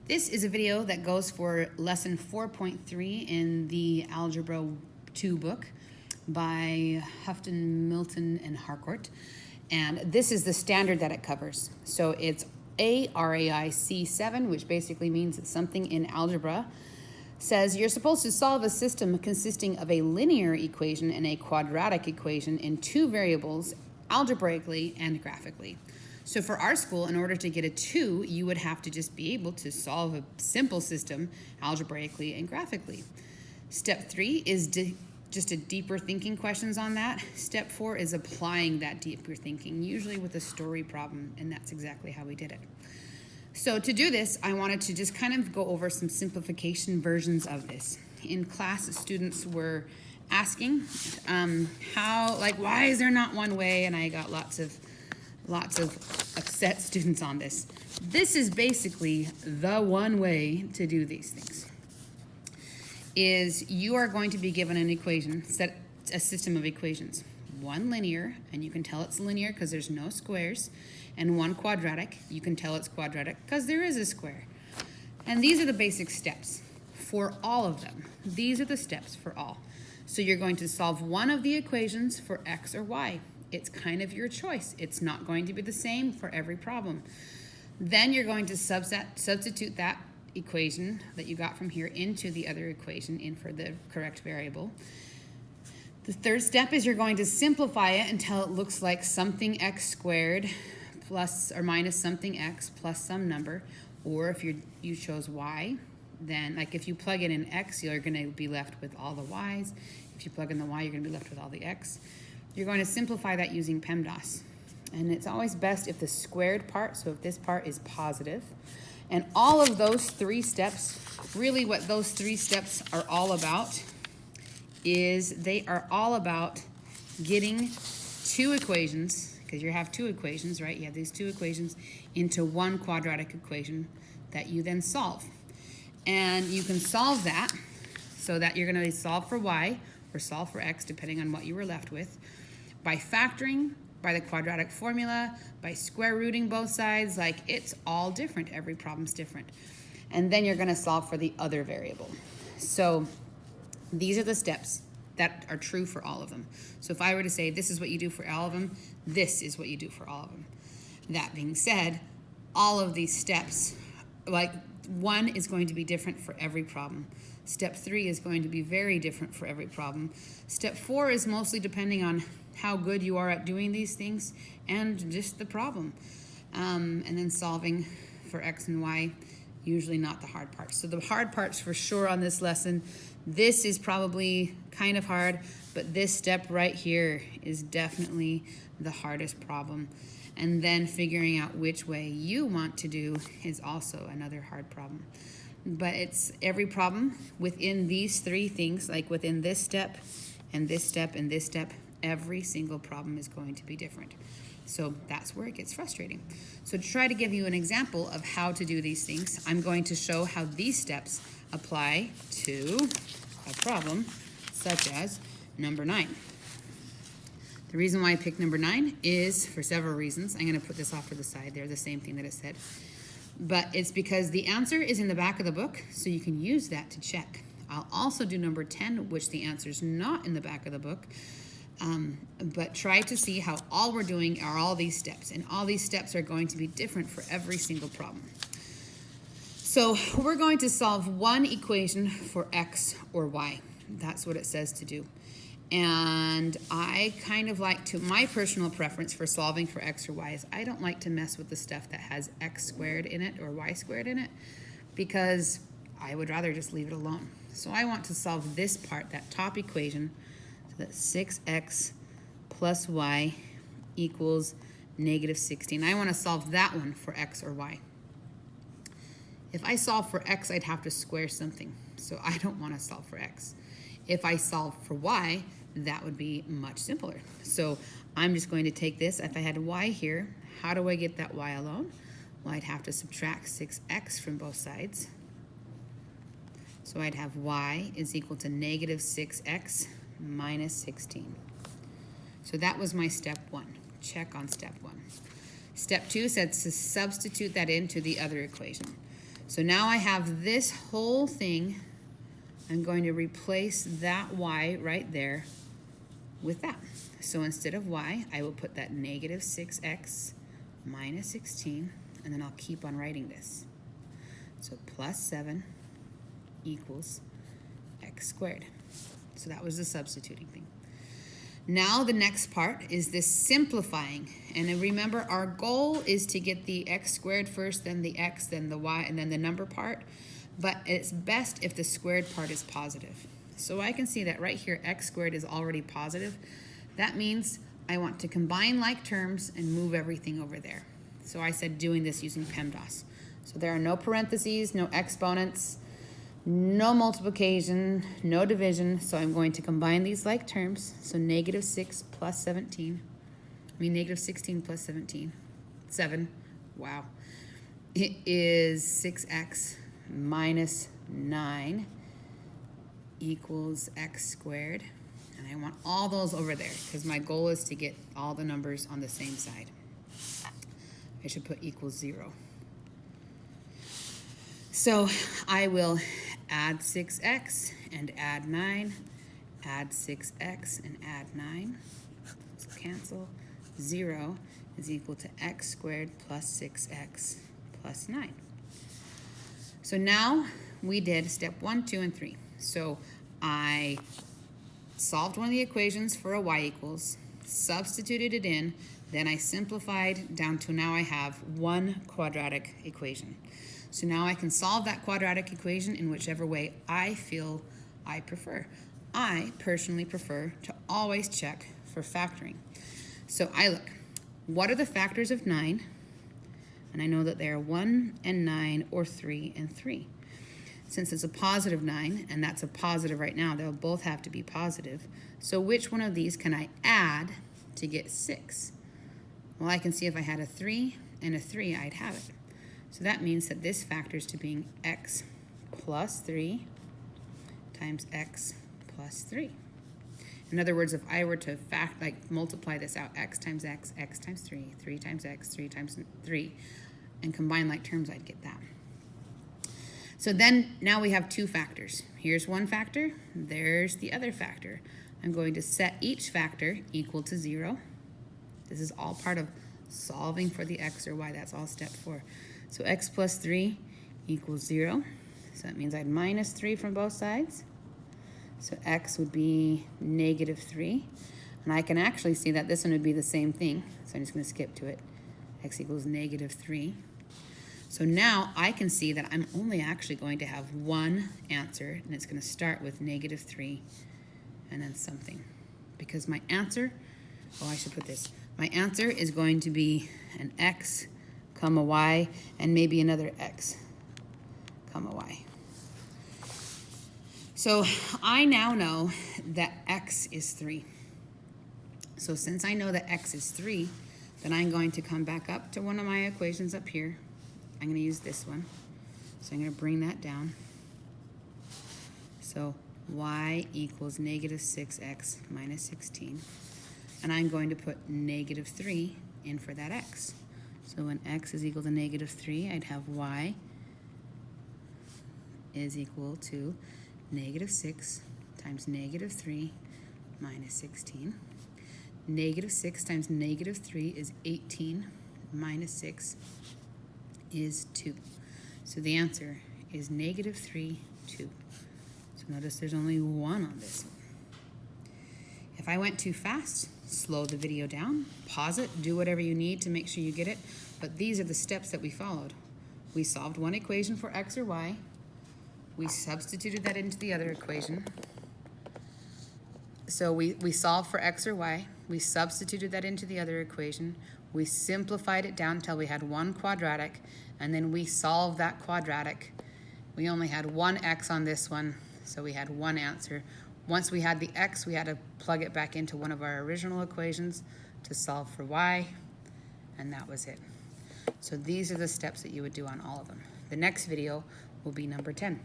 This is a video that goes for lesson 4.3 in the Algebra 2 book by Houghton, Milton, and Harcourt. And this is the standard that it covers. So it's ARAIC 7, which basically means that something in algebra says you're supposed to solve a system consisting of a linear equation and a quadratic equation in two variables, algebraically and graphically. So for our school, in order to get a 2, you would have to just be able to solve a simple system algebraically and graphically. Step 3 is just a deeper thinking questions on that. Step 4 is applying that deeper thinking, usually with a story problem, and that's exactly how we did it. So to do this, I wanted to just kind of go over some simplification versions of this. In class, students were asking why is there not one way? And I got lots of upset students on this. This is basically the one way to do these things. Is you are going to be given an equation, set a system of equations. One linear, and you can tell it's linear because there's no squares, and one quadratic, you can tell it's quadratic because there is a square. And these are the basic steps for all of them. These are the steps for all. So you're going to solve one of the equations for x or y. It's kind of your choice. It's not going to be the same for every problem. Then you're going to substitute that equation that you got from here into the other equation in for the correct variable. The third step is you're going to simplify it until it looks like something x squared plus or minus something x plus some number. Or if you chose y, then like if you plug in an x, you're going to be left with all the y's. If you plug in the y, you're going to be left with all the x. You're going to simplify that using PEMDAS. And it's always best if the squared part, so if this part is positive. And all of those 3 steps, really what those 3 steps are all about is they are all about getting 2 equations, because you have 2 equations, right? You have these 2 equations into one quadratic equation that you then solve. And you can solve that so that you're going to solve for y or solve for x, depending on what you were left with, by factoring, by the quadratic formula, by square rooting both sides. Like, it's all different. Every problem's different. And then you're going to solve for the other variable. So these are the steps that are true for all of them. So if I were to say this is what you do for all of them, this is what you do for all of them. That being said, all of these steps, like 1 is going to be different for every problem. Step 3 is going to be very different for every problem. Step 4 is mostly depending on how good you are at doing these things and just the problem. And then solving for x and y, usually not the hard parts. So the hard parts for sure on this lesson, this is probably kind of hard, but this step right here is definitely the hardest problem. And then figuring out which way you want to do is also another hard problem. But it's every problem within these 3 things, like within this step and this step and this step, every single problem is going to be different. So that's where it gets frustrating. So to try to give you an example of how to do these things, I'm going to show how these steps apply to a problem such as number 9. The reason why I picked number 9 is for several reasons. I'm going to put this off to the side. They're the same thing that it said. But it's because the answer is in the back of the book, so you can use that to check. I'll also do number 10, which the answer is not in the back of the book. But try to see how all we're doing are all these steps. And all these steps are going to be different for every single problem. So we're going to solve one equation for x or y. That's what it says to do. And I kind of like to, my personal preference for solving for x or y is I don't like to mess with the stuff that has x squared in it or y squared in it, because I would rather just leave it alone. So I want to solve this part, that top equation, so that 6x plus y equals negative 16. I want to solve that one for x or y. If I solve for x, I'd have to square something. So I don't want to solve for x. If I solve for y, that would be much simpler. So I'm just going to take this. If I had y here, how do I get that y alone? Well, I'd have to subtract 6x from both sides. So I'd have y is equal to negative 6x minus 16. So that was my step 1. Check on step 1. Step 2 said to substitute that into the other equation. So now I have this whole thing. I'm going to replace that y right there with that. So instead of y, I will put that negative 6x minus 16, and then I'll keep on writing this. So plus 7 equals x squared. So that was the substituting thing. Now the next part is this simplifying. And then remember, our goal is to get the x squared first, then the x, then the y, and then the number part. But it's best if the squared part is positive. So I can see that right here, x squared is already positive. That means I want to combine like terms and move everything over there. So I said doing this using PEMDAS. So there are no parentheses, no exponents, no multiplication, no division. So I'm going to combine these like terms. So negative 6 plus 17. Negative 16 plus 17. 7. Wow. It is 6x minus 9 equals x squared. And I want all those over there because my goal is to get all the numbers on the same side. I should put equals 0. So I will add 6x and add 9, add 6x and add 9. So cancel. 0 is equal to x squared plus 6x plus 9. So now we did step 1, 2, and 3. So I solved one of the equations for a y equals, substituted it in, then I simplified down to now I have one quadratic equation. So now I can solve that quadratic equation in whichever way I feel I prefer. I personally prefer to always check for factoring. So I look, what are the factors of 9? And I know that they are 1 and 9 or 3 and 3. Since it's a positive 9, and that's a positive right now, they'll both have to be positive. So which one of these can I add to get 6? Well, I can see if I had a 3 and a 3, I'd have it. So that means that this factors to being x plus 3 times x plus 3. In other words, if I were to multiply this out, x times x, x times 3, 3 times x, 3 times 3, and combine like terms, I'd get that. So then now we have two factors. Here's one factor, there's the other factor. I'm going to set each factor equal to 0. This is all part of solving for the x or y. That's all step 4. So x plus 3 equals 0. So that means I'd minus 3 from both sides. So x would be negative 3. And I can actually see that this one would be the same thing. So I'm just going to skip to it. X equals negative 3. So now I can see that I'm only actually going to have one answer, and it's going to start with negative 3 and then something. Because my answer, I should put this. My answer is going to be an x, comma y, and maybe another x, comma y. So I now know that x is 3. So since I know that x is 3, then I'm going to come back up to one of my equations up here. I'm going to use this one. So I'm going to bring that down. So y equals negative 6x minus 16. And I'm going to put negative 3 in for that x. So when x is equal to negative 3, I'd have y is equal to negative 6 times negative 3 minus 16. Negative 6 times negative 3 is 18. Minus 6 is 2. So the answer is negative 3, 2. So notice there's only 1 on this one. If I went too fast, slow the video down, pause it, do whatever you need to make sure you get it. But these are the steps that we followed. We solved one equation for x or y. We substituted that into the other equation. So we solved for x or y. We substituted that into the other equation. We simplified it down until we had one quadratic, and then we solved that quadratic. We only had one x on this one, so we had one answer. Once we had the x, we had to plug it back into one of our original equations to solve for y, and that was it. So these are the steps that you would do on all of them. The next video will be number 10.